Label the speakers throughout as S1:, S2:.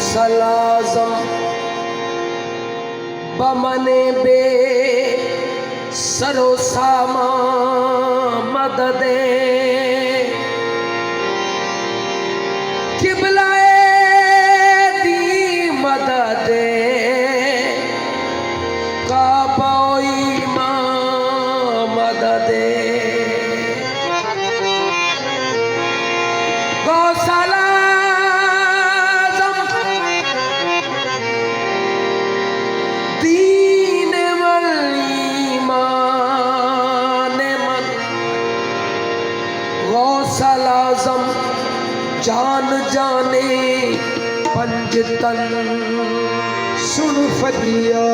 S1: सलाजम बमने बे सरो सामा मददे किबलाए दी मददे काबोई मां मददे गौशाला सलाजम जान जाने पंजतन सुन फरिया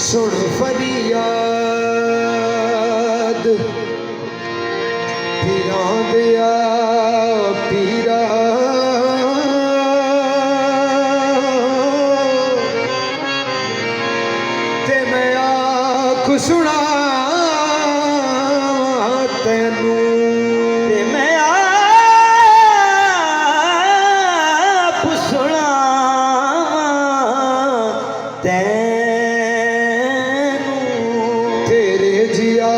S1: सुन फरियाद पीरा दिया पीरा सुना तेनू ते मैं आप सुना तेनू तेरे जिया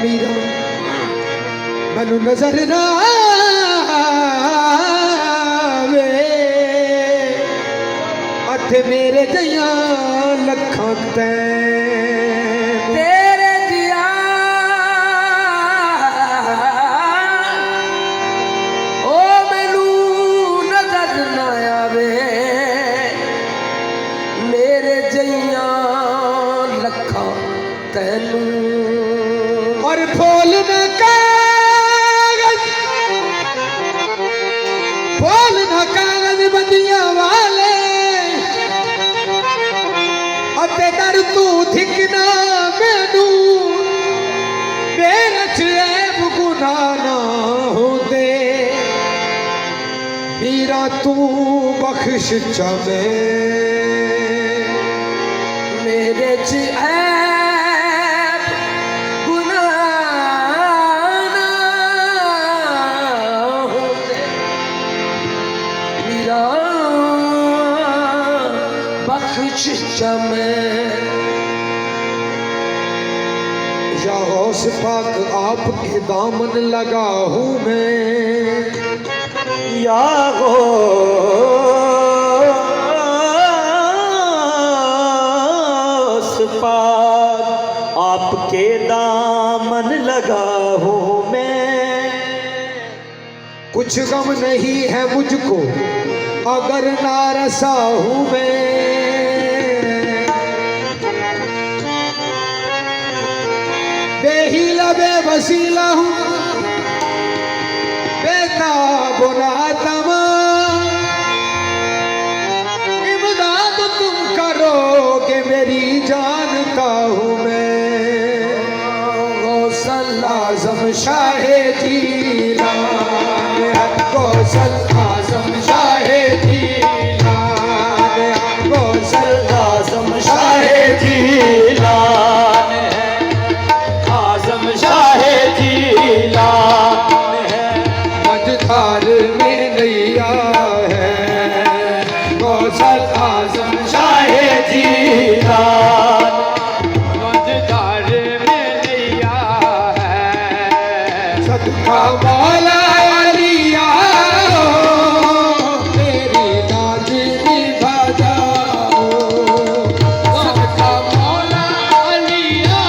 S1: मीरा मैनू नजर ना आवे अथे मेरे जया लखां तेरे जिया ओ मैनू नजर ना आवे मेरे जइया लखा तैनू और फूल न कागज बदिया वाले अते दर तू थिकना मैनू मेरे च ऐब गुनाह ना होंदे मीरा तू बख्श चावे मेरे च ऐब गुनाह ना होंदे मीरा बख्श चावे या गौस पाक आपके दामन लगा हूँ मैं या गौस पाक आपके दामन लगा हूँ मैं कुछ गम नहीं है मुझको अगर नारसा हूँ मैं बेहिला बेवसीला हूँ बेताब नातमा इमदाद तुम करोगे मेरी जानता हूँ मैं गौसल आज़म शाहे जीलान गौसल आज़म शाहे जीलान गौसल आज़म शाहे जीलान मझधार में नैया है गौसल आज़म शाहे जीलान मझधार में नैया है सदका मौला अलिया तेरी नाज निभा जाओ सदका मौला अलिया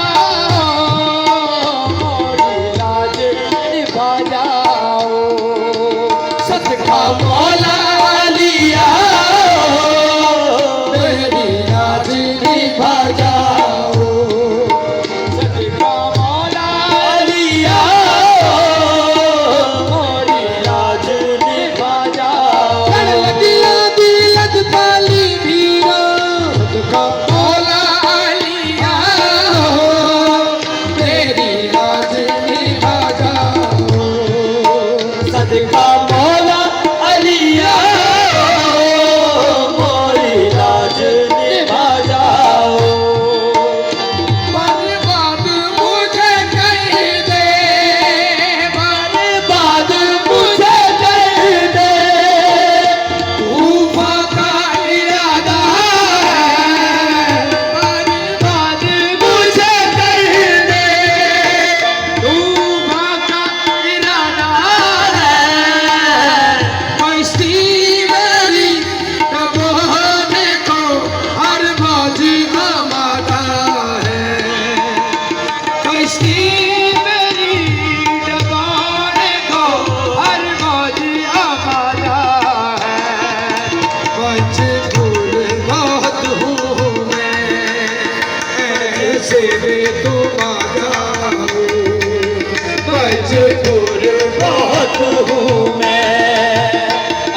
S1: घुमा जाओ, मजबूर बहुत हूँ मैं,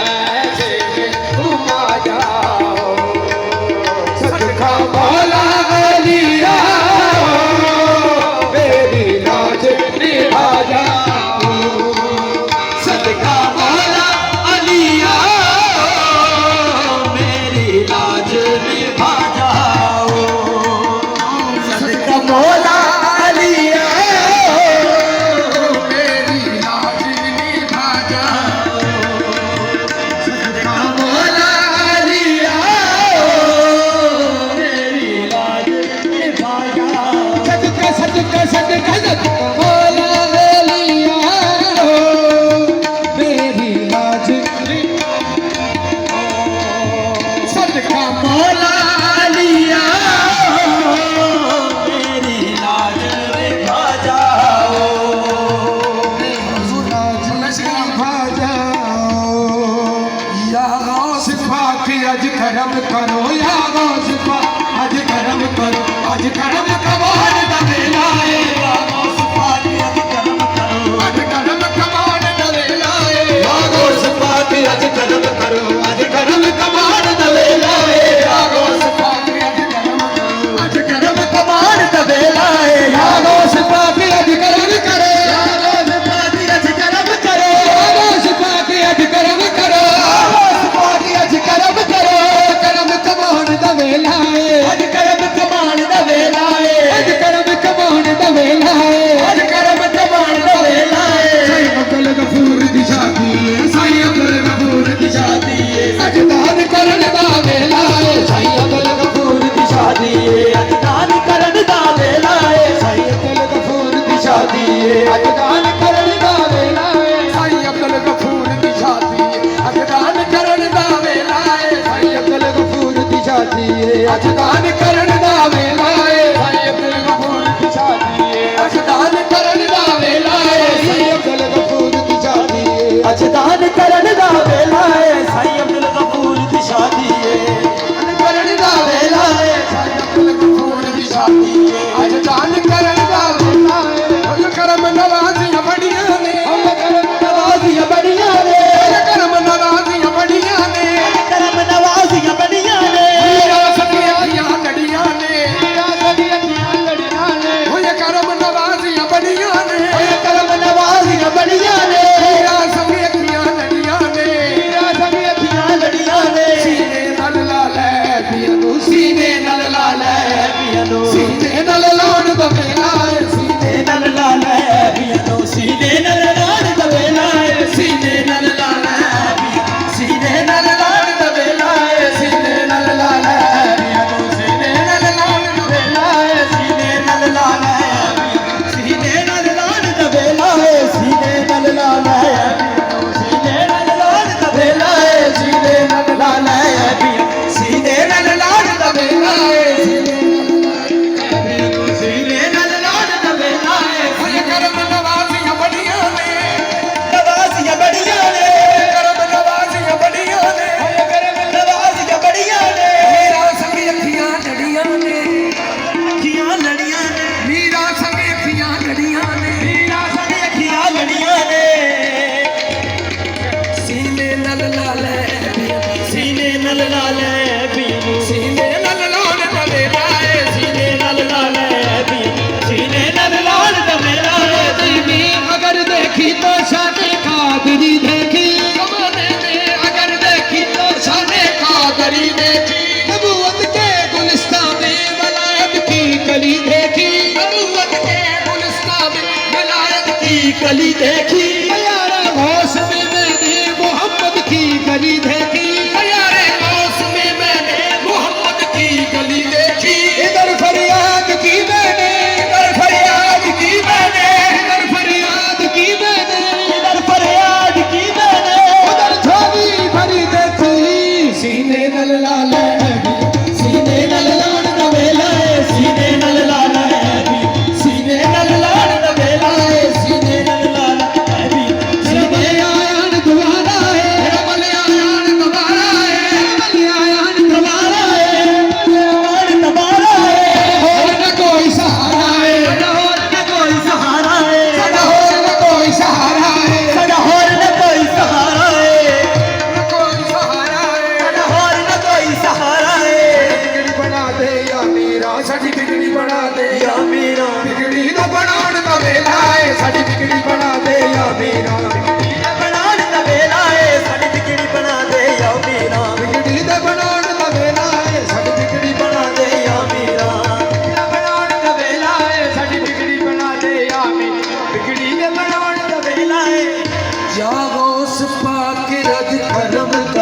S1: ऐसे में घुमा जाओ। सदका मौला अलिया मेरी लाज निभा जाओ, सदका मौला अलिया मेरी लाज निभा जाओ, सदका मौला अलिया मेरी लाज निभा जाओ, सदका मौला अलिया मेरी लाज निभा जाओ। सदका सदका सदका सदका मौला अलिया मेरी लाज सदका मौला अलिया मेरी लाज निभा जाओ, लाज निभा जाओ। या गौस पाक अज करम करो, या गौस पाक अज करम करो, अज करम कमान दा वेला है, या गौस पाक अज करम करो, अज करम कमान दा वेला है, या गौस पाक अज करम करो, अज करम कमान दा वेला है, या गौस पाक अज करम करो, अज करम कमान दा वेला है, या गौस पाक अज करम करो, या गौस पाक अज करम करो, या गौस पाक अज करम करो, या गौस पाक अज करम करो, करम कमान दा वेला है, अज करम कमान दा वेला है, अज करम कमान दा वेला है, अज करम कमान दा वेला है। साईं अब्दुल गफूर दी शादी है, साईं अब्दुल गफूर दी शादी है, अज दान करन दा वेला है, साईं अब्दुल गफूर दी शादी है, अज दान करन दा वेला है, साईं अब्दुल गफूर दी शादी है, अज दान करन दा वेला है, साईं अब्दुल गफूर दी शादी है, अज दान करन दा वेला है, साईं अब्दुल गफूर दी शादी है, अज दान करन दा वेला है, साईं अब्दुल गफूर दी शादी है, अज दान करन दा वेला है, साईं अब्दुल गफूर दी शादी है, अज दान करन दा वेला है, साईं अब्दुल गफूर दी शादी है, दान करन दा वेला है, साईं अब्दुल गफूर दी शादी है, अज दान करन दा वेला है। ओ करम नवाज़ियां बड़ियां ने, ओ करम नवाज़ियां बड़ियां ने, ओ करम नवाज़ियां बड़ियां ने, करम नवाज़ियां बड़ियां ने, मीरा सखियां लड़ियां ने, मीरा सखियां लड़ियां ने, ओ करम नवाज़ियां बड़ियां ने, ओ करम नवाज़ियां बड़ियां ने, मीरा सखियां लड़ियां ने, मीरा सखियां लड़ियां ने, सीने नल लाले पियानो, सीने नल लाले पियानो, सीने नल लान दा वेला है, सीने नल लाले पियानो, सीने नल लान दा वेला है, सीने नल लाले पियानो, सीने नल लान दा वेला है, सीने नल लाले पियानो, सीने नल लान दा वेला है, सीने नल लाले पियानो, सीने नल लान दा वेला है, सीने नल लाले पियानो, सीने नल लान दा वेला है, सीने नल लाले पियानो, सीने नल लान दा वेला है, सीने नल लान दा वेला है। ओए करम नवाज़ियां बड़ियां ने, नवाज़ियां बड़ियां ने, करम नवाज़ियां बड़ियां ने, ओए करम नवाज़ियां बड़ियां ने, मीरा संग अखियां लड़ियां ने, अखियां लड़ियां ने, मीरा संग अखियां लड़ियां ने, मीरा संग अखियां लड़ियां ने, सीने नल लाले पियानो, सीने नल लाले पियानो, सीने नल लान दा वेला है, सीने नल लाले पियानो, सीने नल लान दा वेला है। दीदी अगर देखी तो शाने कादरी देखी, ज़माने में अगर देखी तो शाने कादरी देखी, नबूवत के गुलिस्तां में वलायत की कली देखी, नबूवत के गुलिस्तां में वलायत की कली देखी, यारा गौस में मैंने मोहम्मद की गली देखी, यारे गौस में मैंने मोहम्मद की गली देखी, इधर फरियाद की मैंने, इधर फरियाद की मैंने, इधर फरियाद की मैंने, इधर फरियाद की मैंने, उधर झोली भरी देखी, सीने नल लाले सीने नल लान दा वेला है, सीने नल लाले सीने नल लान दा वेला है, सीने नल लाले सीने आयान दुआना है, रमल आयान या गौस पाक रज करम